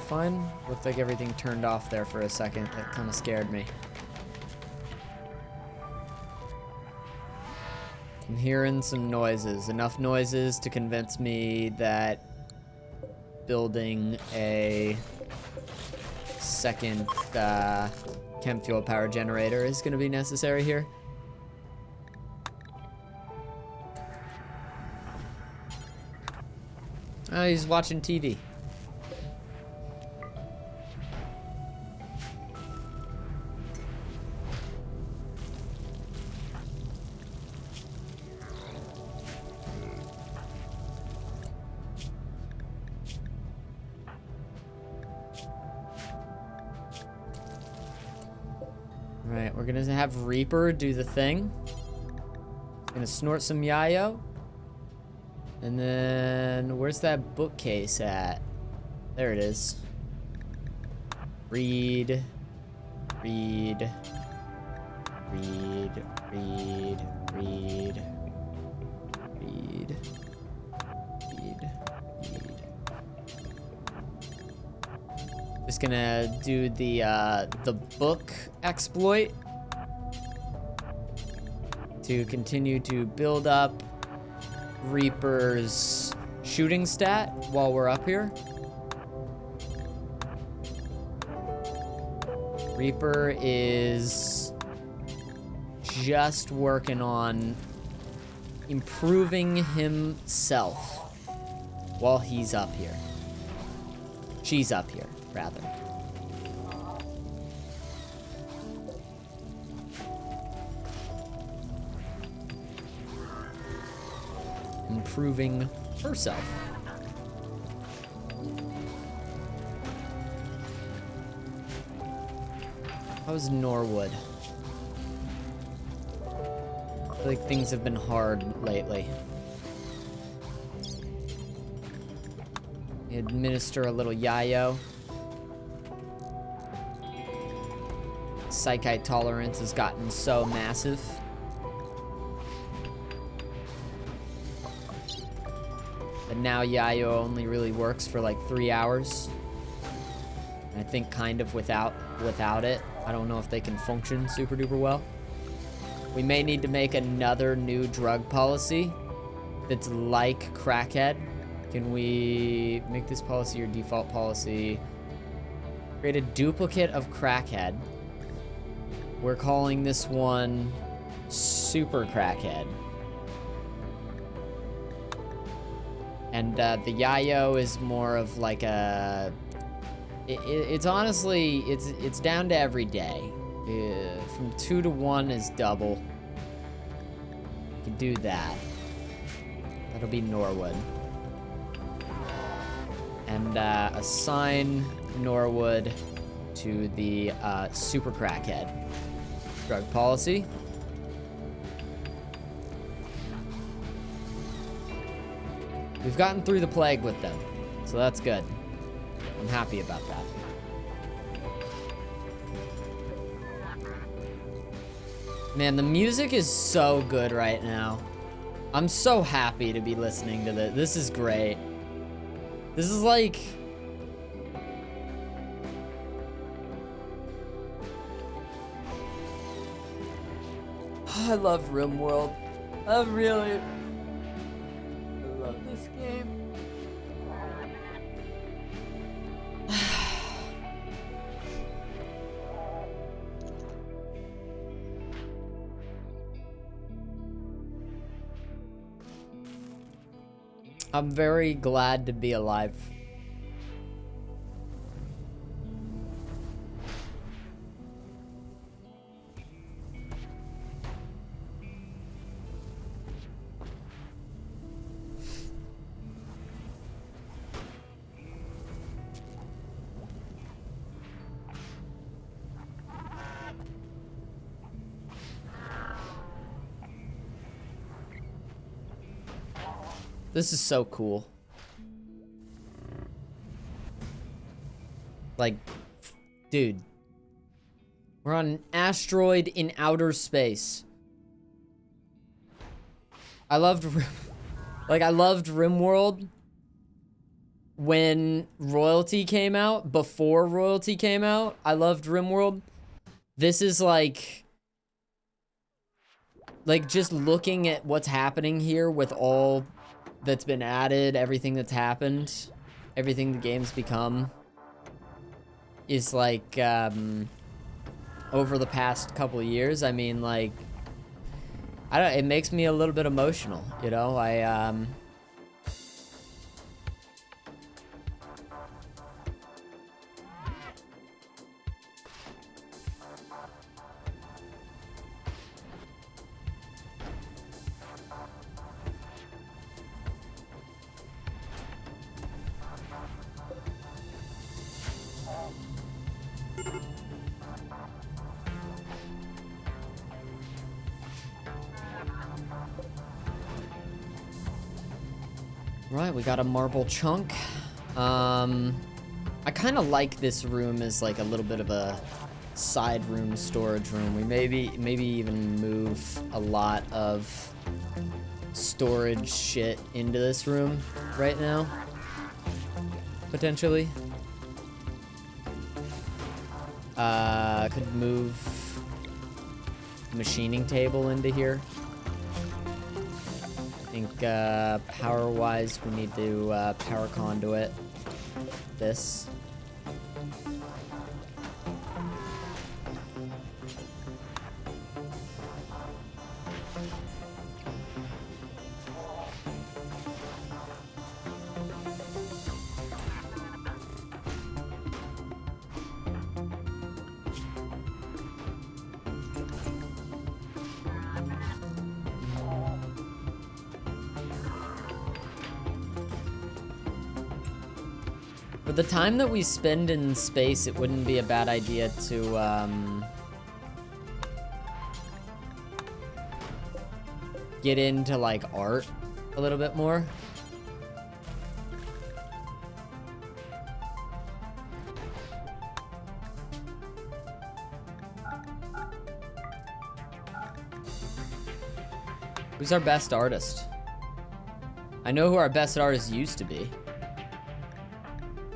Fine. Looked like everything turned off there for a second. That kind of scared me. I'm hearing some noises. Enough noises to convince me that building a second chem fuel power generator is going to be necessary here. Oh, he's watching TV. Alright, we're gonna have Reaper do the thing. Gonna snort some yayo. And then, where's that bookcase at? There it is. Read. Read. Read. Read. Read. Read. Read. Read. Just gonna do the book exploit to continue to build up Reaper's shooting stat while we're up here. Reaper is just working on improving himself while he's up here. She's up here, rather. Improving herself. How's Norwood? I feel like things have been hard lately. Administer a little yayo. psychite tolerance has gotten so massive. But now Yayo only really works for like 3 hours. And I think kind of without it. I don't know if they can function super duper well. We may need to make another new drug policy that's like Crackhead. Can we make this policy your default policy? Create a duplicate of Crackhead. We're calling this one Super Crackhead. And the Yayo is more of like a... It's honestly, it's down to every day. From 2 to 1 is double. We can do that. That'll be Norwood. And assign Norwood to the Super Crackhead drug policy. We've gotten through the plague with them, so that's good. I'm happy about that. Man, the music is so good right now. I'm so happy to be listening to this. This is great. This is like... I love Rimworld. I really love this game. I'm very glad to be alive. This is so cool. Like, dude. We're on an asteroid in outer space. I loved Rimworld when Royalty came out, before Royalty came out. I loved Rimworld. This is like just looking at what's happening here with all that's been added, everything that's happened, everything the game's become, is like, over the past couple of years. I mean, like, I don't, it makes me a little bit emotional, you know? Right, we got a marble chunk. I kind of like this room as like a little bit of a side room, storage room. We maybe even move a lot of storage shit into this room right now, potentially. Could move machining table into here. I think power-wise, we need to power conduit this. For the time that we spend in space, it wouldn't be a bad idea to get into like art a little bit more. Who's our best artist? I know who our best artist used to be.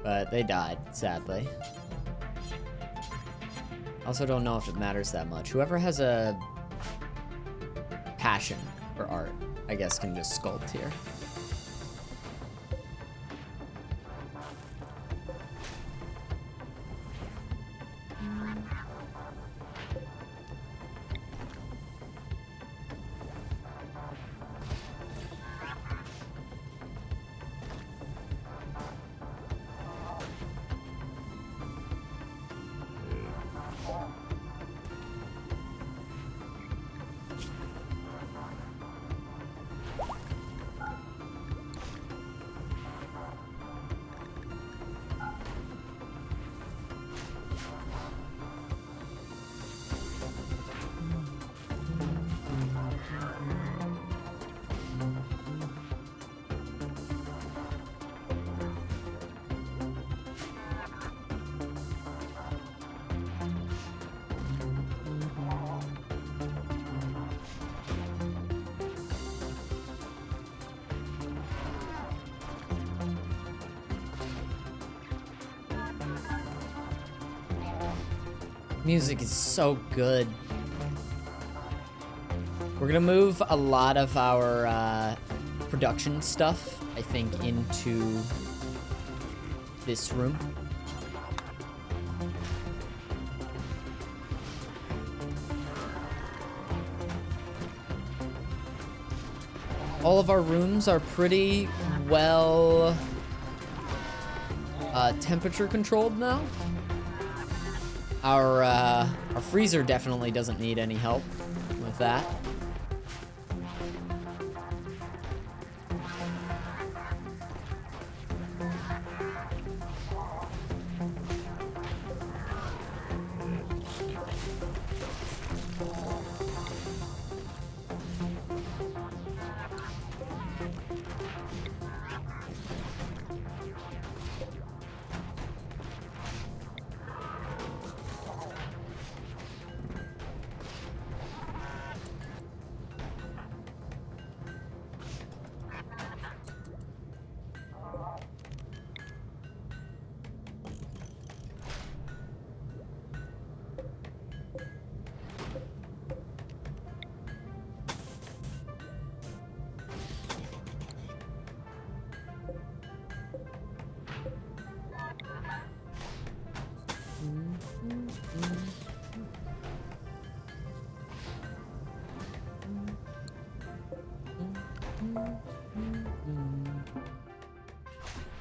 But they died, sadly. Also don't know if it matters that much. Whoever has a passion for art, I guess, can just sculpt here. Music is so good. We're gonna move a lot of our production stuff, I think, into this room. All of our rooms are pretty well temperature controlled now. Our freezer definitely doesn't need any help with that.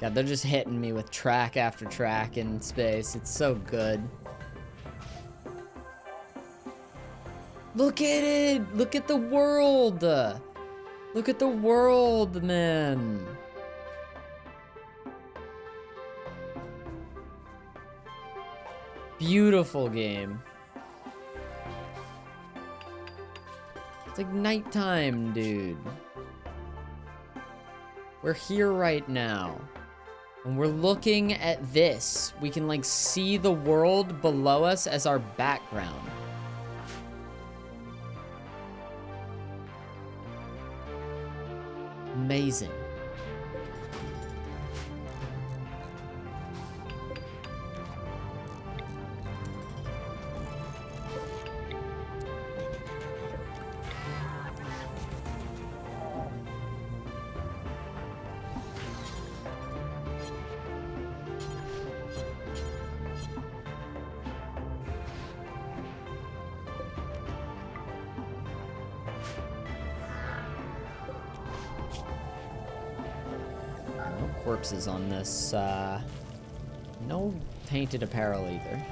God, they're just hitting me with track after track in space. It's so good. Look at it! Look at the world! Look at the world, man! Beautiful game. It's like nighttime, dude. We're here right now. And we're looking at this. We can like see the world below us as our background. Amazing. Corpses on this, no painted apparel either.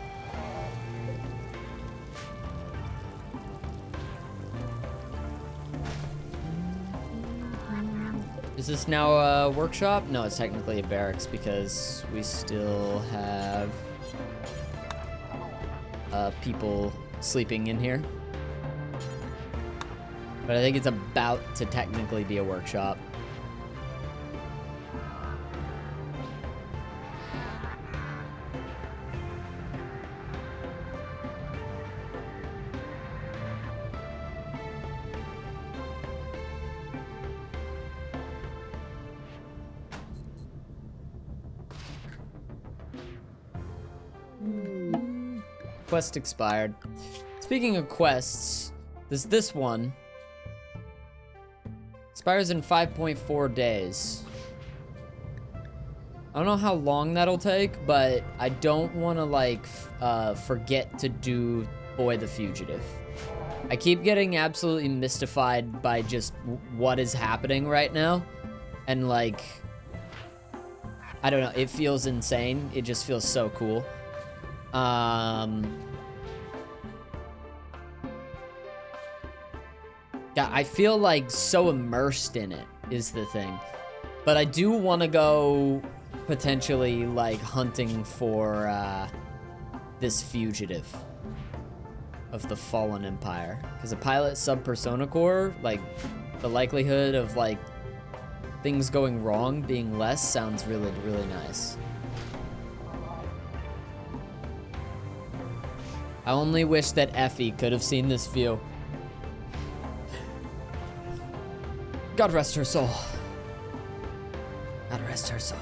Is this now a workshop? No, it's technically a barracks because we still have people sleeping in here. But I think it's about to technically be a workshop. quest expired. Speaking of quests, there's this one. Expires in 5.4 days. I don't know how long that'll take, but I don't want to, like, forget to do Boy the Fugitive. I keep getting absolutely mystified by just what is happening right now. And, like, I don't know, it feels insane. It just feels so cool. Yeah, I feel, like, so immersed in it is the thing. But I do want to go potentially, like, hunting for this fugitive of the Fallen Empire. Because a pilot sub-persona core, like, the likelihood of, like, things going wrong being less sounds really, really nice. I only wish that Effie could have seen this view. God rest her soul. God rest her soul.